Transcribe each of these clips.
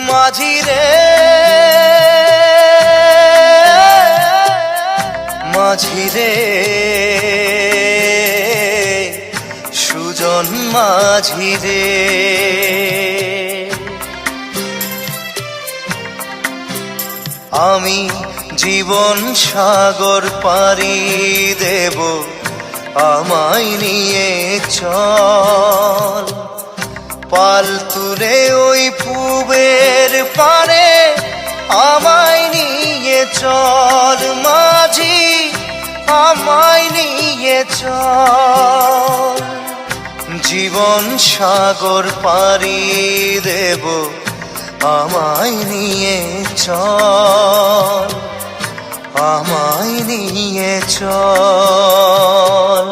মাঝি রে মাঝি রে সুজন মাঝি রে আমি জীবন সাগর পাড়ি দেব আমায় নিয়ে চল পাল তুলে ওই পূবের পারে আমায় নিয়ে চল মাঝি আমায় নিয়ে চল জীবন সাগর পাড়ি দেব আমায় নিয়ে চল আমায় নিয়ে চল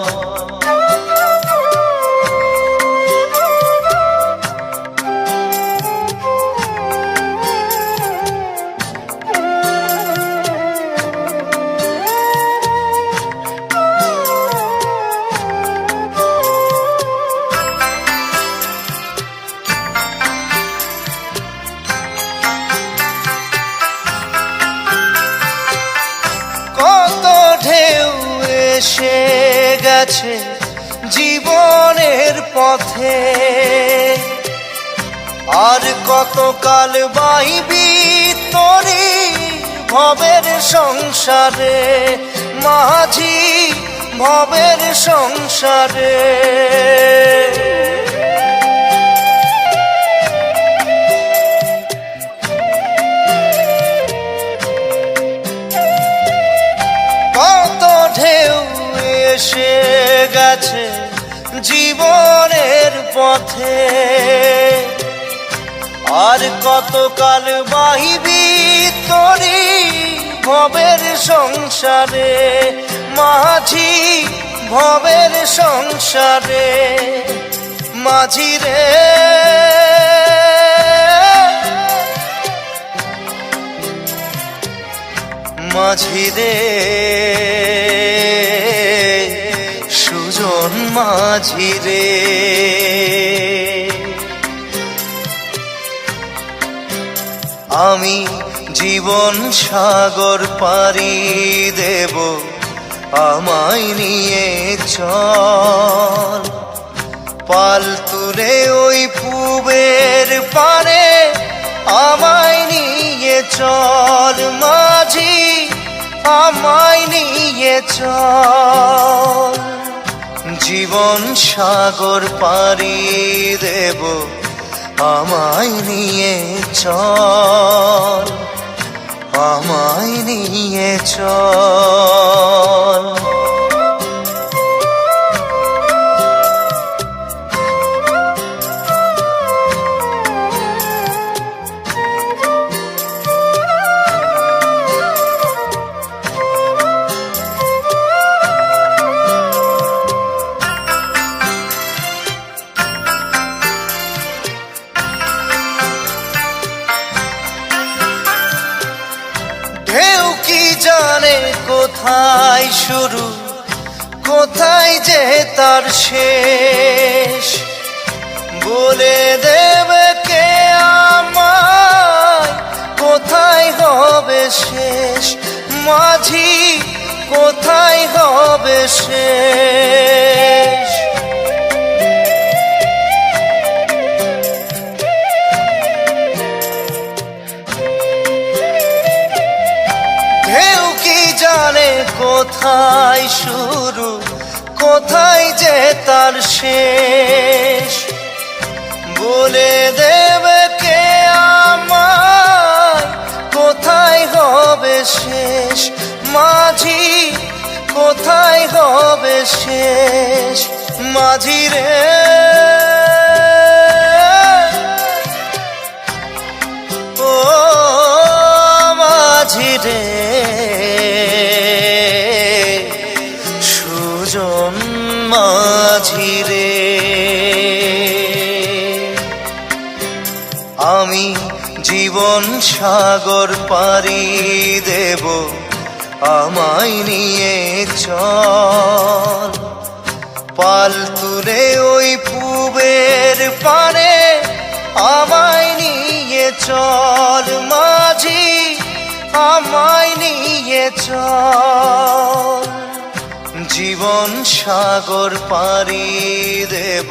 এসে গেছে জীবনের পথে আর কতকাল বাইবি তোরি ভবের সংসারে মাঝি ভবের সংসারে এসে গেছে জীবনের পথে আর কতকাল বাহিবি তোরি ভবের সংসারে মাঝি ভবের সংসারে মাঝি রে মাঝি রে সুজন মাঝি রে আমি জীবন সাগর পাড়ি দেব আমায় নিয়ে চল পাল তুলে ওই পূবের পারে আমায় নিয়ে চল মাঝি আমায় নিয়ে চল জীবন সাগর পাড়ি দেব আমায় নিয়ে চল আমায় নিয়ে চল জানে কোথায় শুরু কোথায় যে তার শেষ বলে দেবে কে আমায় কোথায় হবে শেষ মাঝি কোথায় হবে শেষ জানে কোথায় শুরু কোথায় যে তার শেষ বলে দেবে কে আমায় কোথায় হবে শেষ মাঝি কোথায় হবে শেষ মাঝি রে ও মাঝি রে সুজন মাঝি রে আমি জীবন সাগর পাড়ি দেব আমায় নিয়ে চল পাল তুলে ওই পূবের পারে আমায় নিয়ে চল মাঝি আমায় নিয়ে চল, জীবন সাগর পাড়ি দেব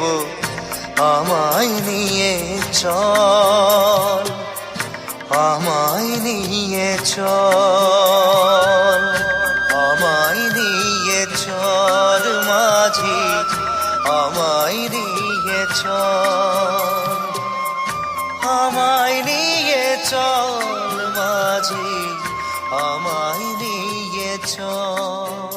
আমায় নিয়ে চল, আমায় নিয়ে চল, আমায় নিয়ে চল মাঝি আমায় নিয়ে চল, আমায় নিয়ে চল মাঝি আমায় নিয়ে চল।